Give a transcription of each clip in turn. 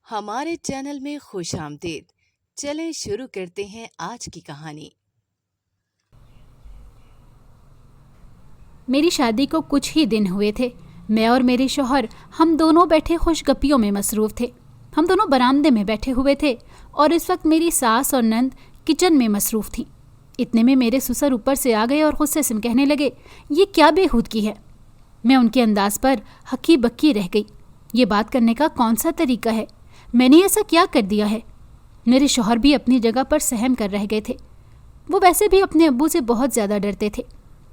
ہمارے چینل میں خوش آمدید۔ چلیں شروع کرتے ہیں آج کی کہانی۔ میری شادی کو کچھ ہی دن ہوئے تھے۔ میں اور میرے شوہر ہم دونوں بیٹھے خوش گپیوں میں مصروف تھے۔ ہم دونوں برآمدے میں بیٹھے ہوئے تھے اور اس وقت میری ساس اور نند کچن میں مصروف تھیں۔ اتنے میں میرے سسر اوپر سے آ گئے اور غصے سے کہنے لگے، یہ کیا بے ہودگی ہے؟ میں ان کے انداز پر ہکی بکی رہ گئی۔ یہ بات کرنے کا کون سا طریقہ ہے؟ میں نے ایسا کیا کر دیا ہے؟ میرے شوہر بھی اپنی جگہ پر سہم کر رہ گئے تھے۔ وہ ویسے بھی اپنے ابو سے بہت زیادہ ڈرتے تھے۔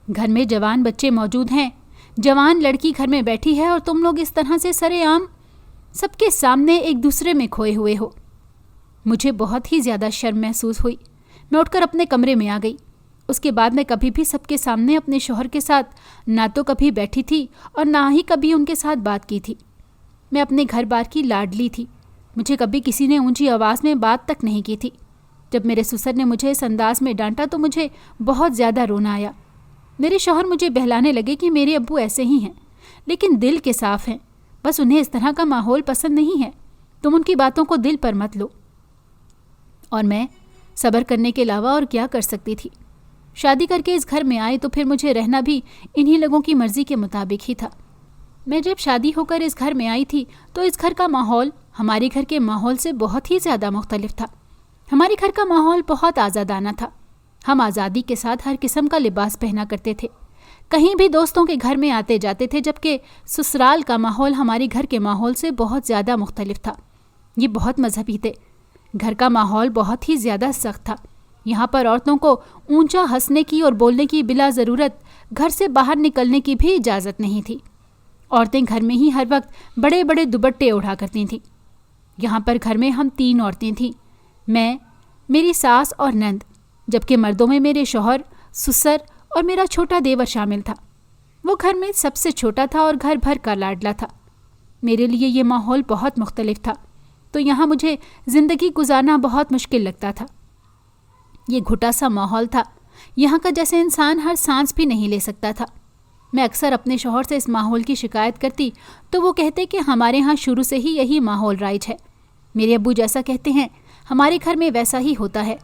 گھر میں جوان بچے موجود ہیں، جوان لڑکی گھر میں بیٹھی ہے اور تم لوگ اس طرح سے سرے عام سب کے سامنے ایک دوسرے میں کھوئے ہوئے ہو۔ مجھے بہت ہی زیادہ شرم محسوس ہوئی۔ میں اٹھ کر اپنے کمرے میں آ گئی۔ اس کے بعد میں کبھی بھی سب کے سامنے اپنے شوہر کے ساتھ نہ تو کبھی بیٹھی تھی اور نہ ہی کبھی ان کے ساتھ بات کی تھی۔ میں اپنے گھر بار کی لاڈلی تھی۔ مجھے کبھی کسی نے اونچی آواز میں بات تک نہیں کی تھی۔ جب میرے سسر نے مجھے اس انداز میں ڈانٹا تو مجھے بہت زیادہ رونا آیا۔ میرے شوہر مجھے بہلانے لگے کہ میرے ابو ایسے ہی ہیں، لیکن دل کے صاف ہیں، بس انہیں اس طرح کا ماحول پسند نہیں ہے، تم ان کی باتوں کو دل پر مت لو۔ اور میں صبر کرنے کے علاوہ اور کیا کر سکتی تھی؟ شادی کر کے اس گھر میں آئی تو پھر مجھے رہنا بھی انہی لوگوں کی مرضی کے مطابق ہی تھا۔ میں جب شادی ہو کر اس گھر میں آئی تھی تو اس گھر کا ماحول ہمارے گھر کے ماحول سے بہت ہی زیادہ مختلف تھا۔ ہمارے گھر کا ماحول بہت آزادانہ تھا۔ ہم آزادی کے ساتھ ہر قسم کا لباس پہنا کرتے تھے، کہیں بھی دوستوں کے گھر میں آتے جاتے تھے، جبکہ سسرال کا ماحول ہمارے گھر کے ماحول سے بہت زیادہ مختلف تھا۔ یہ بہت مذہبی تھے۔ گھر کا ماحول بہت ہی زیادہ سخت تھا۔ یہاں پر عورتوں کو اونچا ہنسنے کی اور بولنے کی بلا ضرورت گھر سے باہر نکلنے کی بھی اجازت نہیں تھی۔ عورتیں گھر میں ہی ہر وقت بڑے بڑے دوپٹے اڑا کرتی تھیں۔ یہاں پر گھر میں ہم 3 عورتیں تھیں، میں، میری ساس اور نند، جبکہ مردوں میں میرے شوہر، سسر اور میرا چھوٹا دیور شامل تھا۔ وہ گھر میں سب سے چھوٹا تھا اور گھر بھر کا لاڈلا تھا۔ میرے لیے یہ ماحول بہت مختلف تھا، تو یہاں مجھے زندگی گزارنا بہت مشکل لگتا تھا۔ یہ گھٹا سا ماحول تھا، یہاں کا جیسے انسان ہر سانس بھی نہیں لے سکتا تھا۔ میں اکثر اپنے شوہر سے اس ماحول کی شکایت کرتی تو وہ کہتے کہ ہمارے ہاں شروع سے ہی یہی ماحول رائج ہے۔ میرے ابو جیسا کہتے ہیں ہمارے گھر میں ویسا ہی ہوتا ہے،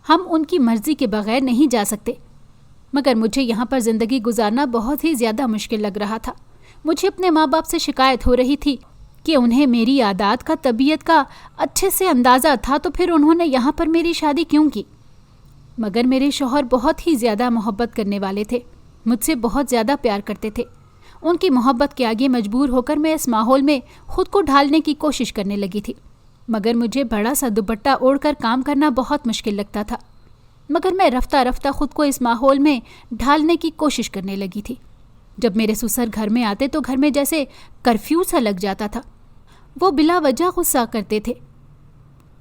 ہم ان کی مرضی کے بغیر نہیں جا سکتے۔ مگر مجھے یہاں پر زندگی گزارنا بہت ہی زیادہ مشکل لگ رہا تھا۔ مجھے اپنے ماں باپ سے شکایت ہو رہی تھی کہ انہیں میری عادات کا، طبیعت کا اچھے سے اندازہ تھا، تو پھر انہوں نے یہاں پر میری شادی کیوں کی؟ مگر میرے شوہر بہت ہی زیادہ محبت کرنے والے تھے، مجھ سے بہت زیادہ پیار کرتے تھے۔ ان کی محبت کے آگے مجبور ہو کر میں اس ماحول میں خود کو ڈھالنے کی کوشش کرنے لگی تھی، مگر مجھے بڑا سا دوپٹہ اوڑھ کر کام کرنا بہت مشکل لگتا تھا۔ مگر میں رفتہ رفتہ خود کو اس ماحول میں ڈھالنے کی کوشش کرنے لگی تھی۔ جب میرے سسر گھر میں آتے تو گھر میں جیسے کرفیو سا لگ جاتا تھا۔ وہ بلا وجہ غصہ کرتے تھے،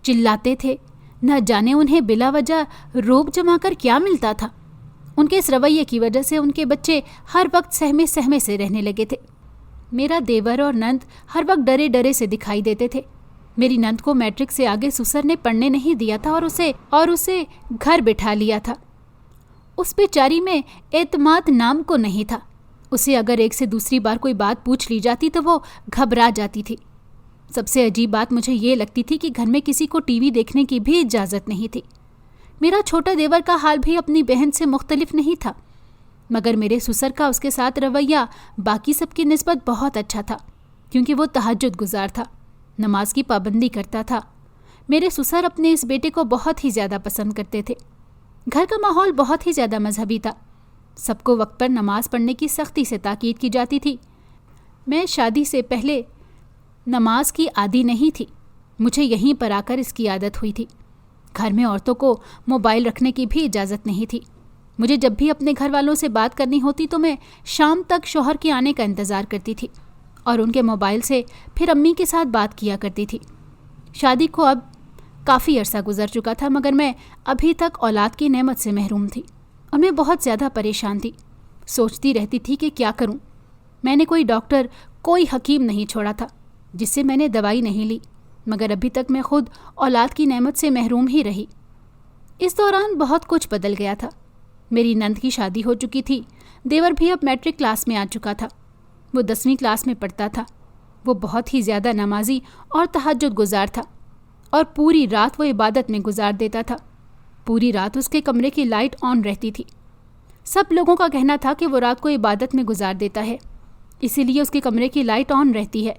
چلاتے تھے، نہ جانے انہیں بلا وجہ روب جما کر کیا ملتا تھا۔ ان کے اس رویے کی وجہ سے ان کے بچے ہر وقت سہمے سہمے سے رہنے لگے تھے۔ میرا دیور اور نند ہر وقت ڈرے ڈرے سے دکھائی دیتے تھے۔ میری نند کو میٹرک سے آگے سسر نے پڑھنے نہیں دیا تھا اور اسے گھر بٹھا لیا تھا۔ اس بیچاری میں اعتماد نام کو نہیں تھا۔ اسے اگر ایک سے دوسری بار کوئی بات پوچھ لی جاتی تو وہ گھبرا جاتی تھی۔ سب سے عجیب بات مجھے یہ لگتی تھی کہ گھر میں کسی کو ٹی وی دیکھنے کی بھی اجازت نہیں تھی۔ میرا چھوٹا دیور کا حال بھی اپنی بہن سے مختلف نہیں تھا، مگر میرے سسر کا اس کے ساتھ رویہ باقی سب کی نسبت بہت اچھا تھا، کیونکہ وہ تہجد گزار تھا، نماز کی پابندی کرتا تھا۔ میرے سسر اپنے اس بیٹے کو بہت ہی زیادہ پسند کرتے تھے۔ گھر کا ماحول بہت ہی زیادہ مذہبی تھا، سب کو وقت پر نماز پڑھنے کی سختی سے تاکید کی جاتی تھی۔ میں شادی سے پہلے نماز کی عادی نہیں تھی، مجھے یہیں پر آ کر اس کی عادت ہوئی تھی۔ گھر میں عورتوں کو موبائل رکھنے کی بھی اجازت نہیں تھی۔ مجھے جب بھی اپنے گھر والوں سے بات کرنی ہوتی تو میں شام تک شوہر کے آنے کا انتظار کرتی تھی اور ان کے موبائل سے پھر امی کے ساتھ بات کیا کرتی تھی۔ شادی کو اب کافی عرصہ گزر چکا تھا، مگر میں ابھی تک اولاد کی نعمت سے محروم تھی اور میں بہت زیادہ پریشان تھی۔ سوچتی رہتی تھی کہ کیا کروں۔ میں نے کوئی ڈاکٹر، کوئی حکیم نہیں چھوڑا تھا جس سے میں نے دوائی نہیں لی، مگر ابھی تک میں خود اولاد کی نعمت سے محروم ہی رہی۔ اس دوران بہت کچھ بدل گیا تھا۔ میری نند کی شادی ہو چکی تھی، دیور بھی اب میٹرک کلاس میں آ چکا تھا، وہ 10ویں کلاس میں پڑھتا تھا۔ وہ بہت ہی زیادہ نمازی اور تہجد گزار تھا اور پوری رات وہ عبادت میں گزار دیتا تھا۔ پوری رات اس کے کمرے کی لائٹ آن رہتی تھی۔ سب لوگوں کا کہنا تھا کہ وہ رات کو عبادت میں گزار دیتا ہے، اسی لیے اس کے کمرے کی لائٹ آن رہتی ہے۔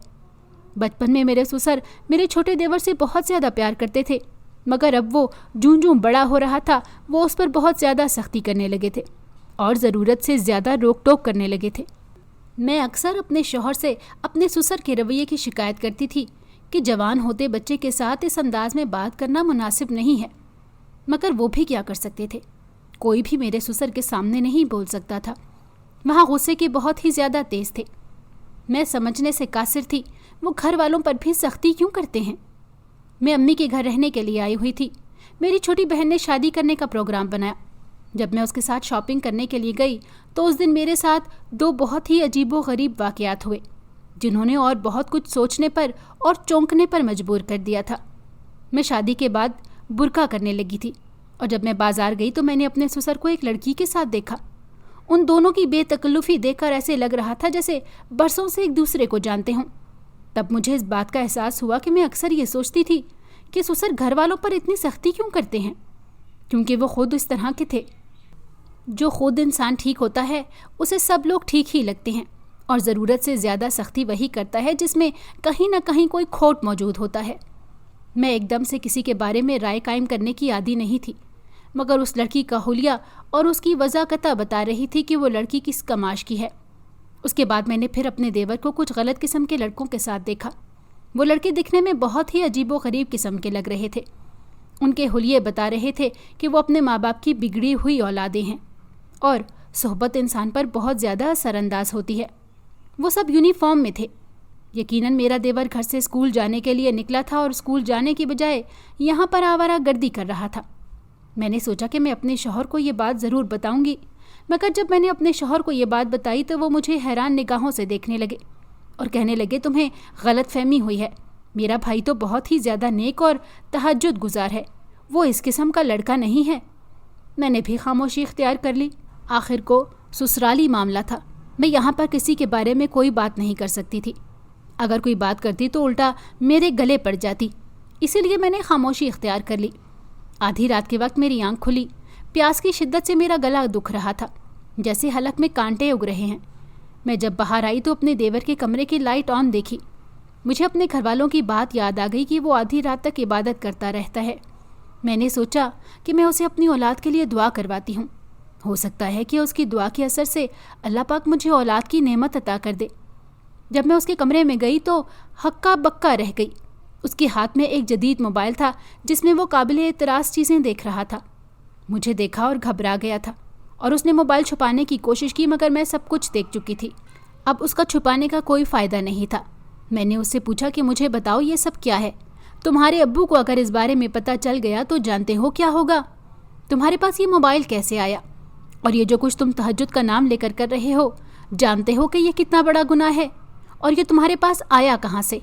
بچپن میں میرے سسر میرے چھوٹے دیور سے بہت زیادہ پیار کرتے تھے، مگر اب وہ جوں بڑا ہو رہا تھا وہ اس پر بہت زیادہ سختی کرنے لگے تھے اور ضرورت سے زیادہ روک ٹوک کرنے لگے تھے۔ میں اکثر اپنے شوہر سے اپنے سسر کے رویے کی شکایت کرتی تھی کہ جوان ہوتے بچے کے ساتھ اس انداز میں بات کرنا مناسب نہیں ہے، مگر وہ بھی کیا کر سکتے تھے؟ کوئی بھی میرے سسر کے سامنے نہیں بول سکتا تھا۔ وہاں غصے کے بہت ہی زیادہ تیز تھے۔ میں سمجھنے سے قاصر تھی وہ گھر والوں پر بھی سختی کیوں کرتے ہیں۔ میں امی کے گھر رہنے کے لیے آئی ہوئی تھی۔ میری چھوٹی بہن نے شادی کرنے کا پروگرام بنایا۔ جب میں اس کے ساتھ شاپنگ کرنے کے لیے گئی تو اس دن میرے ساتھ 2 بہت ہی عجیب و غریب واقعات ہوئے، جنہوں نے اور بہت کچھ سوچنے پر اور چونکنے پر مجبور کر دیا تھا۔ میں شادی کے بعد برقع کرنے لگی تھی اور جب میں بازار گئی تو میں نے اپنے سسر کو ایک لڑکی کے ساتھ دیکھا۔ ان دونوں کی بے تکلفی دیکھ کر ایسے لگ رہا تھا جیسے برسوں سے ایک دوسرے کو جانتے ہوں۔ تب مجھے اس بات کا احساس ہوا کہ میں اکثر یہ سوچتی تھی کہ سسر گھر والوں پر اتنی سختی کیوں کرتے ہیں، کیونکہ وہ خود اس طرح کے تھے۔ جو خود انسان ٹھیک ہوتا ہے اسے سب لوگ ٹھیک ہی لگتے ہیں، اور ضرورت سے زیادہ سختی وہی کرتا ہے جس میں کہیں نہ کہیں کوئی کھوٹ موجود ہوتا ہے۔ میں ایک دم سے کسی کے بارے میں رائے قائم کرنے کی عادی نہیں تھی، مگر اس لڑکی کا حلیہ اور اس کی وضاحت بتا رہی تھی کہ وہ لڑکی کس کماش کی ہے۔ اس کے بعد میں نے پھر اپنے دیور کو کچھ غلط قسم کے لڑکوں کے ساتھ دیکھا۔ وہ لڑکے دکھنے میں بہت ہی عجیب و غریب قسم کے لگ رہے تھے۔ ان کے حلیے بتا رہے تھے کہ وہ اپنے ماں باپ کی بگڑی ہوئی اولادیں ہیں، اور صحبت انسان پر بہت زیادہ اثر انداز ہوتی ہے۔ وہ سب یونیفارم میں تھے۔ یقیناً میرا دیور گھر سے اسکول جانے کے لیے نکلا تھا اور اسکول جانے کی بجائے یہاں پر آوارہ گردی کر رہا تھا۔ میں نے سوچا کہ میں اپنے شوہر کو یہ بات ضرور بتاؤں گی، مگر جب میں نے اپنے شوہر کو یہ بات بتائی تو وہ مجھے حیران نگاہوں سے دیکھنے لگے اور کہنے لگے، تمہیں غلط فہمی ہوئی ہے، میرا بھائی تو بہت ہی زیادہ نیک اور تہجد گزار ہے، وہ اس قسم کا لڑکا نہیں ہے۔ میں نے بھی خاموشی اختیار کر لی۔ آخر کو سسرالی معاملہ تھا، میں یہاں پر کسی کے بارے میں کوئی بات نہیں کر سکتی تھی۔ اگر کوئی بات کرتی تو الٹا میرے گلے پڑ جاتی، اسی لیے میں نے خاموشی اختیار کر لی۔ آدھی رات کے وقت میری آنکھ کھلی۔ پیاس کی شدت سے میرا گلا دکھ رہا تھا، جیسے حلق میں کانٹے اگ رہے ہیں۔ میں جب باہر آئی تو اپنے دیور کے کمرے کی لائٹ آن دیکھی۔ مجھے اپنے گھر والوں کی بات یاد آ گئی کہ وہ آدھی رات تک عبادت کرتا رہتا ہے۔ میں نے سوچا کہ میں اسے اپنی اولاد کے لیے دعا کرواتی ہوں، ہو سکتا ہے کہ اس کی دعا کے اثر سے اللہ پاک مجھے اولاد کی نعمت عطا کر دے۔ جب میں اس کے کمرے میں گئی تو ہکا بکا رہ گئی۔ اس کے ہاتھ میں ایک جدید موبائل تھا جس میں وہ قابل اعتراض چیزیں دیکھ رہا تھا۔ مجھے دیکھا اور گھبرا گیا تھا، اور اس نے موبائل چھپانے کی کوشش کی، مگر میں سب کچھ دیکھ چکی تھی۔ اب اس کا چھپانے کا کوئی فائدہ نہیں تھا۔ میں نے اس سے پوچھا کہ مجھے بتاؤ یہ سب کیا ہے؟ تمہارے ابو کو اگر اس بارے میں پتہ چل گیا تو جانتے ہو کیا ہوگا؟ تمہارے پاس یہ موبائل کیسے آیا؟ اور یہ جو کچھ تم تہجد کا نام لے کر رہے ہو، جانتے ہو کہ یہ کتنا بڑا گناہ ہے؟ اور یہ تمہارے پاس آیا کہاں سے؟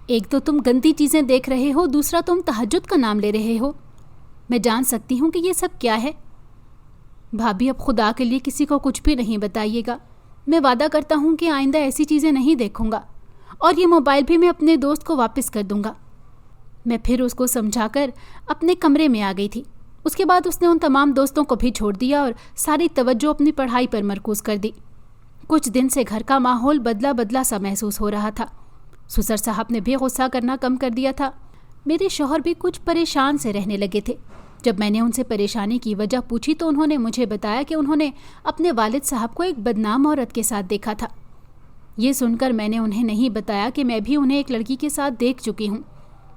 ایک تو تم گندی چیزیں دیکھ رہے ہو، دوسرا تم تہجد کا نام لے رہے ہو۔ میں جان سکتی ہوں کہ یہ سب کیا ہے؟ بھابھی، اب خدا کے لیے کسی کو کچھ بھی نہیں بتائیے گا۔ میں وعدہ کرتا ہوں کہ آئندہ ایسی چیزیں نہیں دیکھوں گا، اور یہ موبائل بھی میں اپنے دوست کو واپس کر دوں گا۔ میں پھر اس کو سمجھا کر اپنے کمرے میں آ گئی تھی۔ اس کے بعد اس نے ان تمام دوستوں کو بھی چھوڑ دیا اور ساری توجہ اپنی پڑھائی پر مرکوز کر دی۔ کچھ دن سے گھر کا ماحول بدلا بدلا سا محسوس ہو رہا تھا۔ سسر صاحب نے بھی غصہ کرنا کم کر دیا تھا۔ میرے شوہر بھی کچھ پریشان سے رہنے لگے تھے۔ جب میں نے ان سے پریشانی کی وجہ پوچھی تو انہوں نے مجھے بتایا کہ انہوں نے اپنے والد صاحب کو ایک بدنام عورت کے ساتھ دیکھا تھا۔ یہ سن کر میں نے انہیں نہیں بتایا کہ میں بھی انہیں ایک لڑکی کے ساتھ دیکھ چکی ہوں،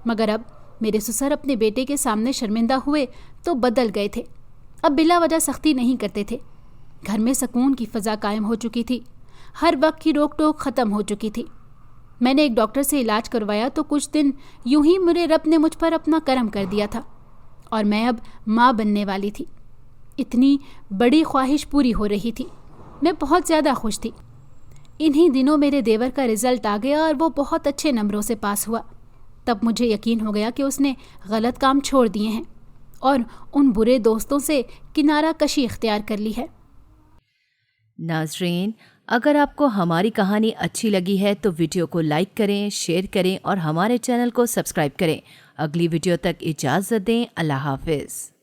مگر اب میرے سسر اپنے بیٹے کے سامنے شرمندہ ہوئے تو بدل گئے تھے۔ اب بلا وجہ سختی نہیں کرتے تھے۔ گھر میں سکون کی فضا قائم ہو چکی تھی۔ ہر وقت کی روک ٹوک ختم ہو چکی تھی۔ میں نے ایک ڈاکٹر سے علاج کروایا تو کچھ دن یوں ہی میرے رب نے مجھ پر اپنا کرم کر دیا تھا، اور میں اب ماں بننے والی تھی۔ اتنی بڑی خواہش پوری ہو رہی تھی۔ میں بہت زیادہ خوش تھی۔ انہی دنوں میرے دیور کا رزلٹ آ گیا اور وہ بہت اچھے نمبروں سے پاس ہوا۔ تب مجھے یقین ہو گیا کہ اس نے غلط کام چھوڑ دیے ہیں اور ان برے دوستوں سے کنارہ کشی اختیار کر لی ہے۔ ناظرین، اگر آپ کو ہماری کہانی اچھی لگی ہے تو ویڈیو کو لائک کریں، شیئر کریں اور ہمارے چینل کو سبسکرائب کریں۔ اگلی ویڈیو تک اجازت دیں۔ اللہ حافظ۔